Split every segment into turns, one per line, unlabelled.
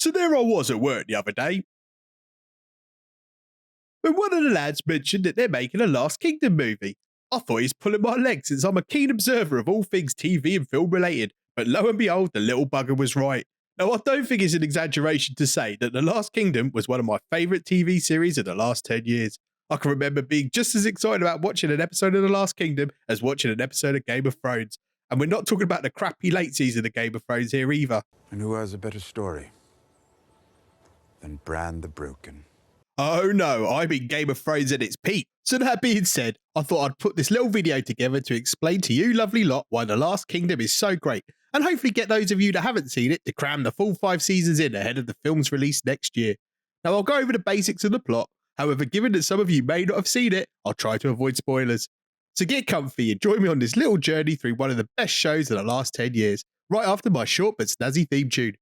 So there I was at work the other day, when one of the lads mentioned that they're making a Last Kingdom movie. I thought he's pulling my leg since I'm a keen observer of all things TV and film related, but lo and behold, the little bugger was right. Now, I don't think it's an exaggeration to say that The Last Kingdom was one of my favourite TV series of the last 10 years. I can remember being just as excited about watching an episode of The Last Kingdom as watching an episode of Game of Thrones. And we're not talking about the crappy late season of Game of Thrones here either.
And who has a better story than Bran the Broken?
Oh no, I mean Game of Thrones at its peak. So that being said, I thought I'd put this little video together to explain to you lovely lot why The Last Kingdom is so great, and hopefully get those of you that haven't seen it to cram the full 5 seasons in ahead of the film's release next year. Now I'll go over the basics of the plot, however given that some of you may not have seen it, I'll try to avoid spoilers. So get comfy and join me on this little journey through one of the best shows of the last 10 years, right after my short but snazzy theme tune.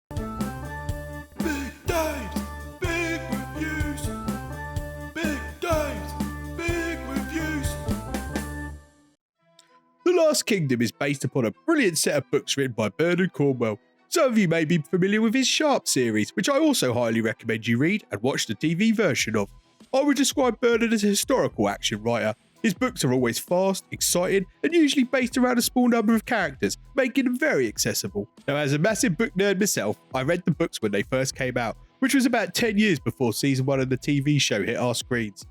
The Last Kingdom is based upon a brilliant set of books written by Bernard Cornwell. Some of you may be familiar with his Sharp series, which I also highly recommend you read and watch the TV version of. I would describe Bernard as a historical action writer. His books are always fast, exciting, and usually based around a small number of characters, making them very accessible. Now, as a massive book nerd myself, I read the books when they first came out, which was about 10 years before season 1 of the TV show hit our screens.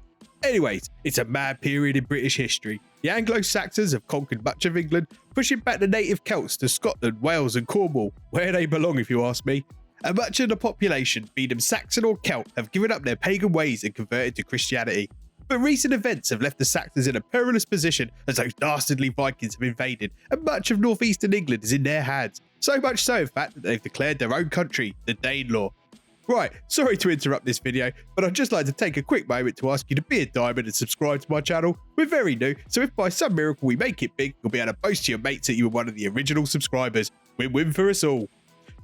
Anyways, it's a mad period in British history. The Anglo-Saxons have conquered much of England, pushing back the native Celts to Scotland, Wales and Cornwall, where they belong if you ask me. And much of the population, be them Saxon or Celt, have given up their pagan ways and converted to Christianity. But recent events have left the Saxons in a perilous position as those dastardly Vikings have invaded, and much of northeastern England is in their hands. So much so, in fact, that they've declared their own country, the Danelaw. Right, sorry to interrupt this video, but I'd just like to take a quick moment to ask you to be a diamond and subscribe to my channel. We're very new, so if by some miracle we make it big, you'll be able to boast to your mates that you were one of the original subscribers. Win-win for us all.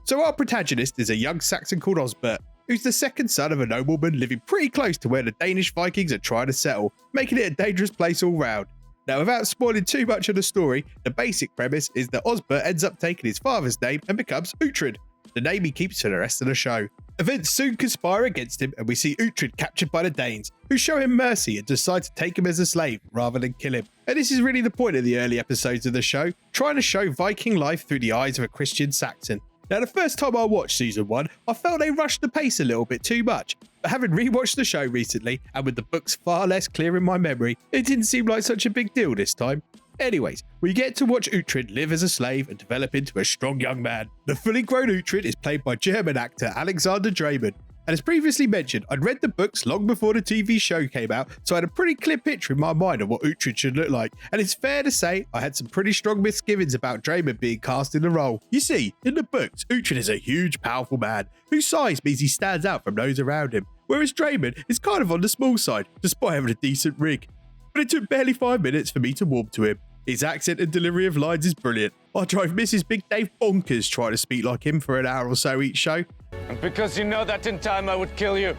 So our protagonist is a young Saxon called Osbert, who's the second son of a nobleman living pretty close to where the Danish Vikings are trying to settle, making it a dangerous place all round. Now, without spoiling too much of the story, the basic premise is that Osbert ends up taking his father's name and becomes Uhtred, the name he keeps for the rest of the show. Events soon conspire against him, and we see Uhtred captured by the Danes, who show him mercy and decide to take him as a slave rather than kill him. And this is really the point of the early episodes of the show, trying to show Viking life through the eyes of a Christian Saxon. Now, the first time I watched season 1, I felt they rushed the pace a little bit too much, but having rewatched the show recently, and with the books far less clear in my memory, it didn't seem like such a big deal this time. Anyways, we get to watch Uhtred live as a slave and develop into a strong young man. The fully grown Uhtred is played by German actor Alexander Draymond, and as previously mentioned, I'd read the books long before the TV show came out, so I had a pretty clear picture in my mind of what Uhtred should look like, and it's fair to say I had some pretty strong misgivings about Draymond being cast in the role. You see, in the books, Uhtred is a huge, powerful man, whose size means he stands out from those around him, whereas Draymond is kind of on the small side, despite having a decent rig. But it took barely 5 minutes for me to warm to him. His accent and delivery of lines is brilliant. I drove Mrs. Big Dave bonkers trying to speak like him for an hour or so each show.
And because you know that in time I would kill you,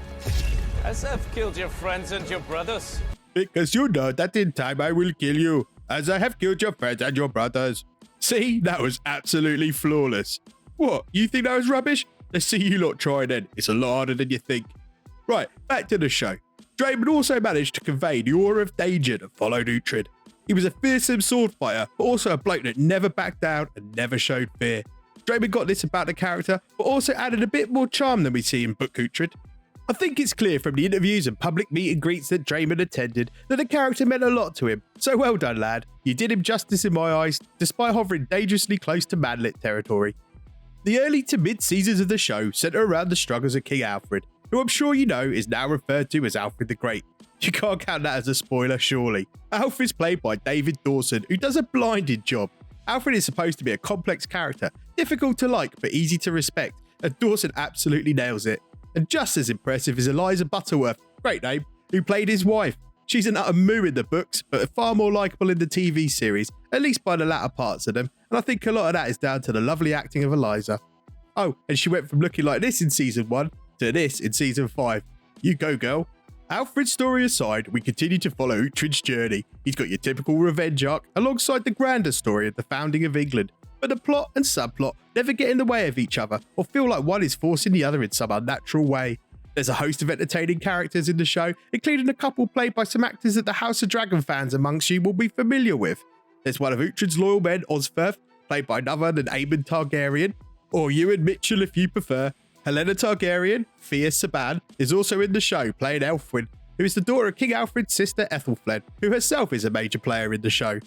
as I've killed your friends and your brothers.
Because you know that in time I will kill you, as I have killed your friends and your brothers. See, that was absolutely flawless. What, you think that was rubbish? Let's see you lot try then. It's a lot harder than you think. Right, back to the show. Draymond also managed to convey the aura of danger that followed Uhtred. He was a fearsome sword fighter, but also a bloke that never backed down and never showed fear. Draymond got this about the character, but also added a bit more charm than we see in Book Uhtred. I think it's clear from the interviews and public meet and greets that Draymond attended that the character meant a lot to him, so well done lad, you did him justice in my eyes, despite hovering dangerously close to manlit territory. The early to mid seasons of the show centre around the struggles of King Alfred, who I'm sure you know is now referred to as Alfred the Great. You can't count that as a spoiler, surely. Alfred is played by David Dawson, who does a blinded job. Alfred is supposed to be a complex character, difficult to like but easy to respect, and Dawson absolutely nails it. And just as impressive is Eliza Butterworth, great name, who played his wife. She's an utter moo in the books, but far more likeable in the TV series, at least by the latter parts of them, and I think a lot of that is down to the lovely acting of Eliza. Oh, and she went from looking like this in season 1 to this in season 5. You go, girl. Alfred's story aside, we continue to follow Uhtred's journey. He's got your typical revenge arc alongside the grander story of the founding of England. but the plot and subplot never get in the way of each other or feel like one is forcing the other in some unnatural way. There's a host of entertaining characters in the show, including a couple played by some actors that the House of Dragon fans amongst you will be familiar with. There's one of Uhtred's loyal men, Osferth, played by none other than Aemon Targaryen, or Ewan Mitchell if you prefer. Helena Targaryen, Fia Saban, is also in the show playing Elfwin, who is the daughter of King Alfred's sister Ethelflaed, who herself is a major player in the show.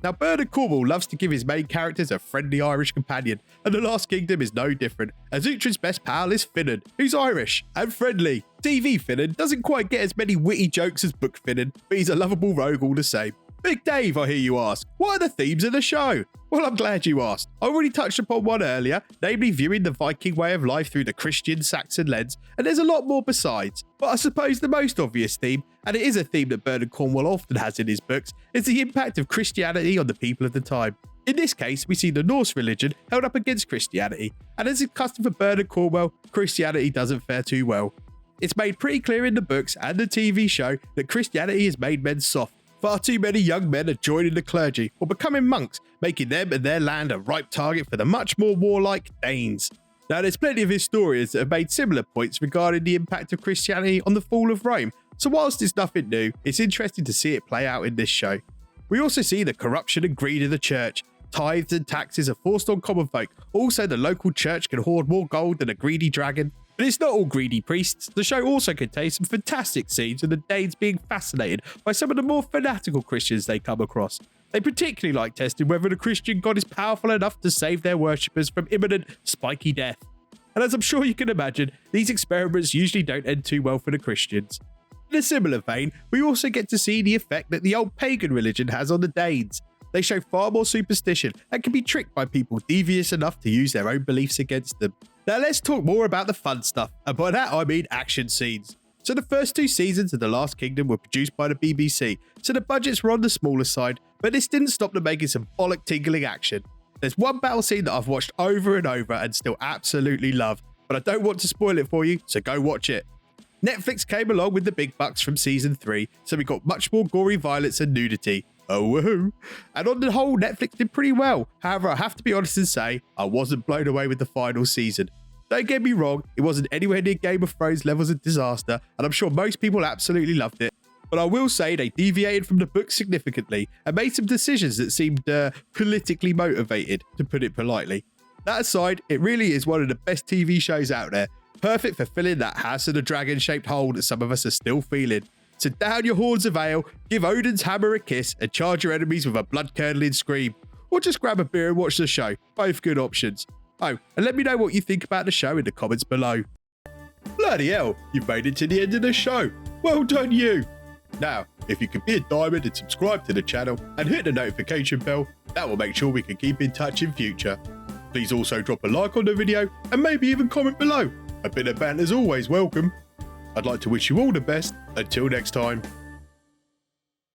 Now, Bernard Cornwell loves to give his main characters a friendly Irish companion, and The Last Kingdom is no different, as Uhtred's best pal is Finan, who's Irish and friendly. TV Finan doesn't quite get as many witty jokes as book Finan, but he's a lovable rogue all the same. Big Dave, I hear you ask, what are the themes of the show? Well, I'm glad you asked. I already touched upon one earlier, namely viewing the Viking way of life through the Christian Saxon lens, and there's a lot more besides. But I suppose the most obvious theme, and it is a theme that Bernard Cornwell often has in his books, is the impact of Christianity on the people of the time. In this case, we see the Norse religion held up against Christianity, and as is custom for Bernard Cornwell, Christianity doesn't fare too well. It's made pretty clear in the books and the TV show that Christianity has made men soft. Far too many young men are joining the clergy or becoming monks, making them and their land a ripe target for the much more warlike Danes. Now, there's plenty of historians that have made similar points regarding the impact of Christianity on the fall of Rome, so whilst it's nothing new, it's interesting to see it play out in this show. We also see the corruption and greed of the church. Tithes and taxes are forced on common folk. Also, the local church can hoard more gold than a greedy dragon. But it's not all greedy priests. The show also contains some fantastic scenes of the Danes being fascinated by some of the more fanatical Christians they come across. They particularly like testing whether the Christian god is powerful enough to save their worshippers from imminent, spiky death. And as I'm sure you can imagine, these experiments usually don't end too well for the Christians. In a similar vein, we also get to see the effect that the old pagan religion has on the Danes. They show far more superstition and can be tricked by people devious enough to use their own beliefs against them. Now let's talk more about the fun stuff, and by that I mean action scenes. So the first 2 seasons of The Last Kingdom were produced by the BBC, so the budgets were on the smaller side, but this didn't stop them making some bollock-tingling action. There's one battle scene that I've watched over and over and still absolutely love, but I don't want to spoil it for you, so go watch it. Netflix came along with the big bucks from season 3, so we got much more gory violence and nudity. Oh woohoo! And on the whole, Netflix did pretty well. However, I have to be honest and say, I wasn't blown away with the final season. Don't get me wrong, it wasn't anywhere near Game of Thrones levels of disaster, and I'm sure most people absolutely loved it. But I will say they deviated from the book significantly and made some decisions that seemed politically motivated, to put it politely. That aside, it really is one of the best TV shows out there, perfect for filling that House of the Dragon shaped hole that some of us are still feeling. So down your horns of ale, give Odin's hammer a kiss, and charge your enemies with a blood-curdling scream. Or just grab a beer and watch the show. Both good options. Oh, and let me know what you think about the show in the comments below. Bloody hell, you've made it to the end of the show. Well done you. Now, if you could be a diamond and subscribe to the channel and hit the notification bell, that will make sure we can keep in touch in future. Please also drop a like on the video and maybe even comment below. A bit of banter is always welcome. I'd like to wish you all the best. Until next time.